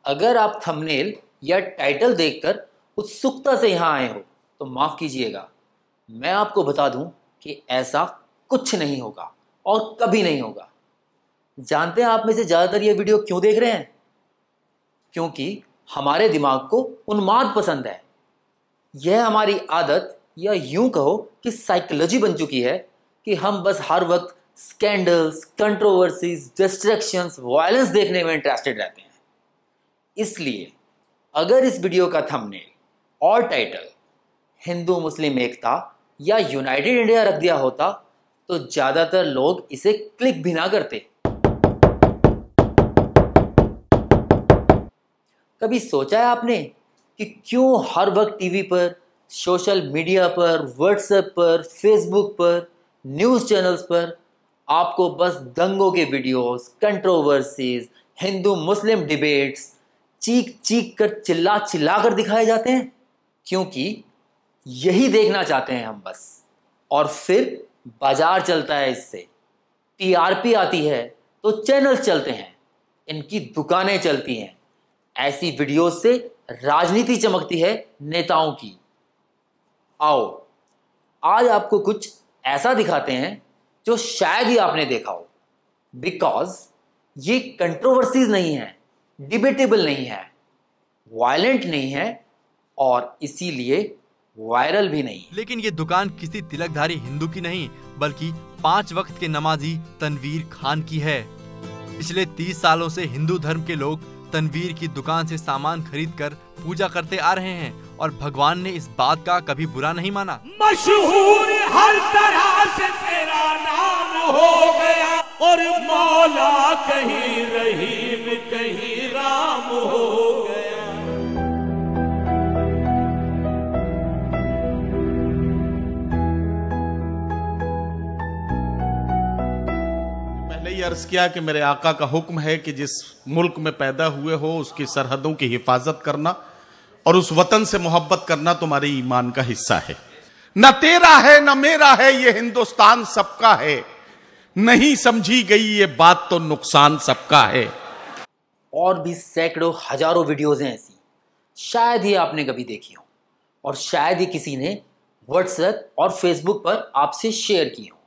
अगर आप थंबनेल या टाइटल देखकर उत्सुकता से यहाँ आए हो तो माफ़ कीजिएगा, मैं आपको बता दूं कि ऐसा कुछ नहीं होगा और कभी नहीं होगा। जानते हैं आप में से ज़्यादातर ये वीडियो क्यों देख रहे हैं? क्योंकि हमारे दिमाग को उन्माद पसंद है। यह हमारी आदत या यूं कहो कि साइकोलॉजी बन चुकी है कि हम बस हर वक्त स्कैंडल्स, कंट्रोवर्सीज, डिस्ट्रैक्शंस, वायलेंस देखने में इंटरेस्टेड रहते हैं। इसलिए अगर इस वीडियो का थंबनेल और टाइटल हिंदू मुस्लिम एकता या यूनाइटेड इंडिया रख दिया होता तो ज़्यादातर लोग इसे क्लिक भी ना करते। कभी सोचा है आपने कि क्यों हर वक्त टीवी पर, सोशल मीडिया पर, व्हाट्सएप पर, फेसबुक पर, न्यूज़ चैनल्स पर आपको बस दंगों के वीडियोस, कंट्रोवर्सीज, हिंदू मुस्लिम डिबेट्स चीख चीख कर, चिल्ला चिल्ला कर दिखाए जाते हैं? क्योंकि यही देखना चाहते हैं हम बस। और फिर बाजार चलता है इससे, टीआरपी आती है तो चैनल्स चलते हैं, इनकी दुकानें चलती हैं। ऐसी वीडियोस से राजनीति चमकती है नेताओं की। आओ आज आपको कुछ ऐसा दिखाते हैं जो शायद ही आपने देखा हो। बिकॉज ये कंट्रोवर्सीज नहीं है, डिबेटेबल नहीं है, वायलेंट नहीं है और इसीलिए वायरल भी नहीं। लेकिन ये दुकान किसी तिलकधारी हिंदू की नहीं बल्कि 5 वक्त के नमाजी तनवीर खान की है। पिछले 30 सालों से हिंदू धर्म के लोग तनवीर की दुकान से सामान खरीद कर पूजा करते आ रहे हैं और भगवान ने इस बात का कभी बुरा नहीं माना। मशहूर हर तरह से तेरा नाम हो गया और मौला कहीं रहीम कहीं राम हो गया। पहले ही अर्ज किया कि मेरे आका का हुक्म है कि जिस मुल्क में पैदा हुए हो उसकी सरहदों की हिफाजत करना और उस वतन से मोहब्बत करना तुम्हारे ईमान का हिस्सा है। न तेरा है न मेरा है, ये हिंदुस्तान सबका है। नहीं समझी गई ये बात तो नुकसान सबका है। और भी सैकड़ों हजारों वीडियोस हैं ऐसी, शायद ही आपने कभी देखी हो और शायद ही किसी ने व्हाट्सएप और फेसबुक पर आपसे शेयर की हो।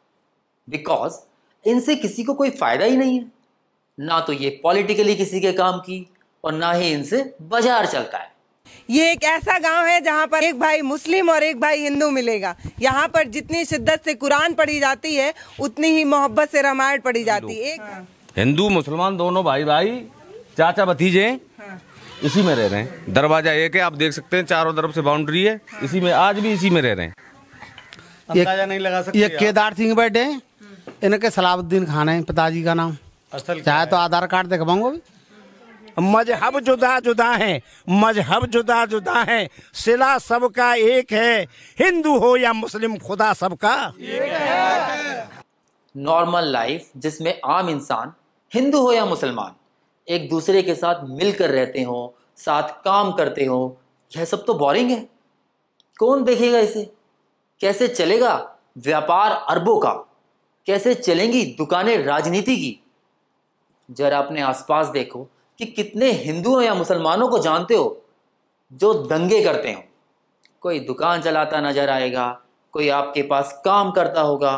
बिकॉज इनसे किसी को कोई फायदा ही नहीं है। ना तो ये पॉलिटिकली किसी के काम की और ना ही इनसे बाजार चलता है। ये एक ऐसा गांव है जहां पर एक भाई मुस्लिम और एक भाई हिंदू मिलेगा। यहाँ पर जितनी शिद्दत से कुरान पढ़ी जाती है उतनी ही मोहब्बत से रामायण पढ़ी जाती है। हिंदू मुसलमान दोनों भाई भाई, चाचा भतीजे इसी में रह रहे हैं। दरवाजा एक है, आप देख सकते हैं, चारों तरफ से बाउंड्री है, इसी में आज भी इसी में रह रहे हैं। अंदाजा नहीं लगा सकते। ये केदार सिंह बैठे, इनके सलाउद्दीन खान है पिताजी का नाम। चाहे तो आधार कार्ड दिखवाऊंगा। मजहब जुदा जुदा है, मजहब जुदा जुदा है, सिला सबका एक है, हिंदू हो या मुस्लिम खुदा सबका एक है। नॉर्मल लाइफ जिसमें आम इंसान, हिंदू हो या मुसलमान, एक दूसरे के साथ मिलकर रहते हो, साथ काम करते हो, यह सब तो बोरिंग है। कौन देखेगा इसे? कैसे चलेगा व्यापार अरबों का? कैसे चलेंगी दुकानें राजनीति की? जरा अपने आसपास देखो कि कितने हिंदुओं या मुसलमानों को जानते हो जो दंगे करते हो। कोई दुकान चलाता नजर आएगा, कोई आपके पास काम करता होगा,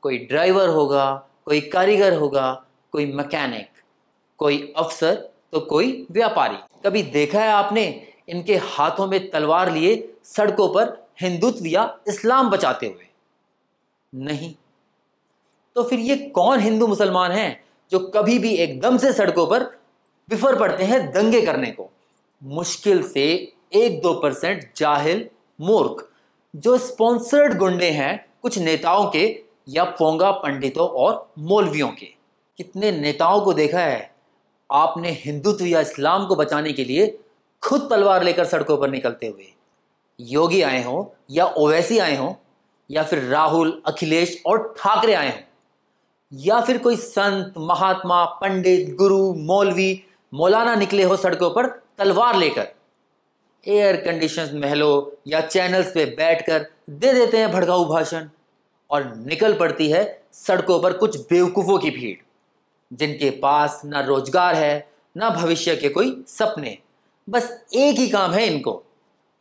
कोई ड्राइवर होगा, कोई कारीगर होगा, कोई मैकेनिक, कोई अफसर तो कोई व्यापारी। कभी देखा है आपने इनके हाथों में तलवार लिए सड़कों पर हिंदुत्व या इस्लाम बचाते हुए? नहीं। तो फिर ये कौन हिंदू मुसलमान हैं जो कभी भी एकदम से सड़कों पर बिफर पड़ते हैं दंगे करने को? मुश्किल से 1-2% जाहिल मूर्ख जो स्पॉन्सर्ड गुंडे हैं कुछ नेताओं के या पोंगा पंडितों और मौलवियों के। कितने नेताओं को देखा है आपने हिंदुत्व या इस्लाम को बचाने के लिए खुद तलवार लेकर सड़कों पर निकलते हुए? योगी आए हों या ओवैसी आए हों या फिर राहुल, अखिलेश और ठाकरे आए हों या फिर कोई संत, महात्मा, पंडित, गुरु, मौलवी, मौलाना निकले हो सड़कों पर तलवार लेकर, एयर कंडीशन महलों या चैनल्स पे बैठकर दे देते हैं भड़काऊ भाषण और निकल पड़ती है सड़कों पर कुछ बेवकूफ़ों की भीड़ जिनके पास ना रोजगार है, ना भविष्य के कोई सपने। बस एक ही काम है इनको,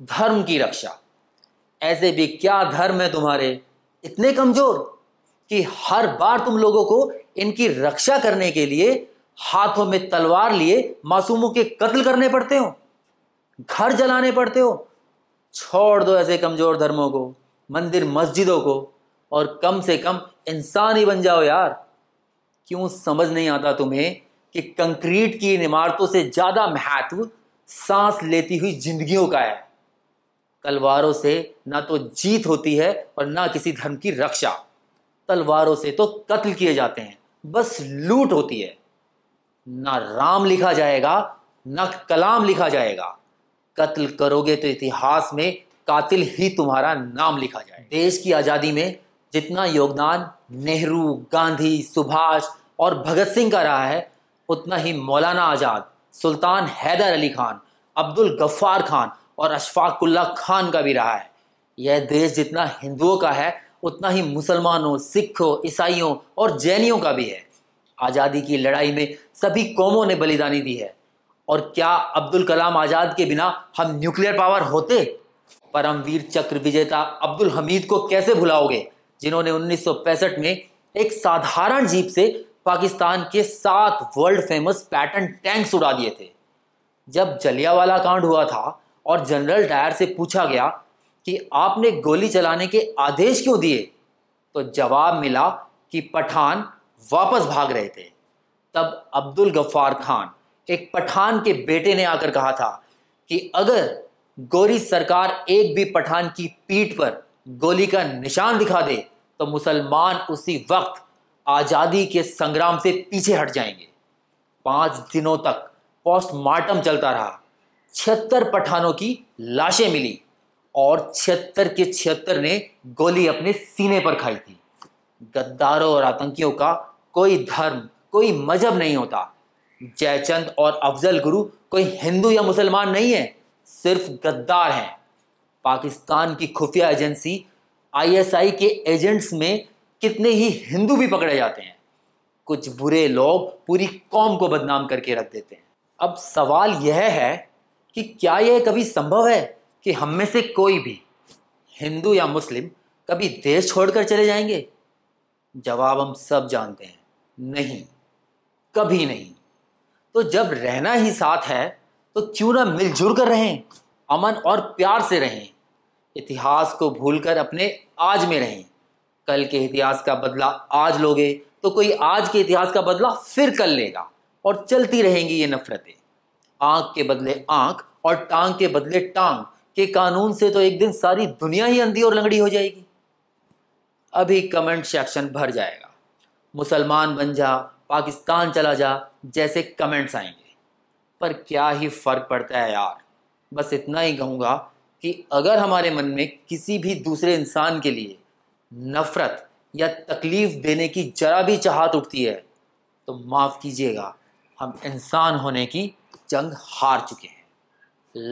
धर्म की रक्षा। ऐसे भी क्या धर्म है तुम्हारे इतने कमजोर कि हर बार तुम लोगों को इनकी रक्षा करने के लिए हाथों में तलवार लिए मासूमों के कत्ल करने पड़ते हो, घर जलाने पड़ते हो। छोड़ दो ऐसे कमजोर धर्मों को, मंदिर मस्जिदों को, और कम से कम इंसान ही बन जाओ यार। क्यों समझ नहीं आता तुम्हें कि कंक्रीट की इन इमारतों से ज्यादा महत्व सांस लेती हुई जिंदगियों का है। तलवारों से ना तो जीत होती है और ना किसी धर्म की रक्षा। तलवारों से तो कत्ल किए जाते हैं, बस लूट होती है। ना राम लिखा जाएगा ना कलाम लिखा जाएगा। कत्ल करोगे तो इतिहास में कातिल ही तुम्हारा नाम लिखा जाए। देश की आजादी में जितना योगदान नेहरू, गांधी, सुभाष और भगत सिंह का रहा है, उतना ही मौलाना आजाद, सुल्तान हैदर अली खान, अब्दुल गफ्फार खान और अशफाकुल्लाह खान का भी रहा है। यह देश जितना हिंदुओं का है, उतना ही मुसलमानों, सिखों, ईसाइयों और जैनियों का भी है। आज़ादी की लड़ाई में सभी कौमों ने बलिदानी दी है। और क्या अब्दुल कलाम आजाद के बिना हम न्यूक्लियर पावर होते? परमवीर चक्र विजेता अब्दुल हमीद को कैसे भुलाओगे, जिन्होंने 1965 में एक साधारण जीप से पाकिस्तान के 7 वर्ल्ड फेमस पैटर्न टैंक्स उड़ा दिए थे। जब जलियांवाला कांड हुआ था और जनरल डायर से पूछा गया कि आपने गोली चलाने के आदेश क्यों दिए, तो जवाब मिला कि पठान वापस भाग रहे थे। तब अब्दुल गफ्फार खान, एक पठान के बेटे, ने आकर कहा था कि अगर गोरी सरकार एक भी पठान की पीठ पर गोली का निशान दिखा दे तो मुसलमान उसी वक्त आजादी के संग्राम से पीछे हट जाएंगे। 5 दिनों तक पोस्टमार्टम चलता रहा। 76 पठानों की लाशें मिली और 76 के 76 ने गोली अपने सीने पर खाई थी। गद्दारों और आतंकियों का कोई धर्म, कोई मजहब नहीं होता। जयचंद और अफजल गुरु कोई हिंदू या मुसलमान नहीं है, सिर्फ गद्दार हैं। पाकिस्तान की खुफिया एजेंसी ISI के एजेंट्स में कितने ही हिंदू भी पकड़े जाते हैं। कुछ बुरे लोग पूरी कौम को बदनाम करके रख देते हैं। अब सवाल यह है कि क्या यह कभी संभव है कि हम में से कोई भी, हिंदू या मुस्लिम, कभी देश छोड़कर चले जाएंगे? जवाब हम सब जानते हैं, नहीं, कभी नहीं। तो जब रहना ही साथ है तो क्यों ना मिलजुल कर रहें, अमन और प्यार से रहें। इतिहास को भूलकर अपने आज में रहें। कल के इतिहास का बदला आज लोगे तो कोई आज के इतिहास का बदला फिर कल लेगा, और चलती रहेंगी ये नफरतें। आंख के बदले आंख और टांग के बदले टांग के कानून से तो एक दिन सारी दुनिया ही अंधी और लंगड़ी हो जाएगी। अभी कमेंट सेक्शन भर जाएगा, मुसलमान बन जा, पाकिस्तान चला जा, जैसे कमेंट्स आएंगे। पर क्या ही फर्क पड़ता है यार। बस इतना ही कहूँगा कि अगर हमारे मन में किसी भी दूसरे इंसान के लिए नफरत या तकलीफ देने की जरा भी चाहत उठती है तो माफ़ कीजिएगा, हम इंसान होने की जंग हार चुके हैं।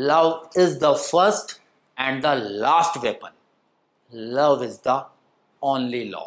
Love is the first and the last weapon. Love is the only law.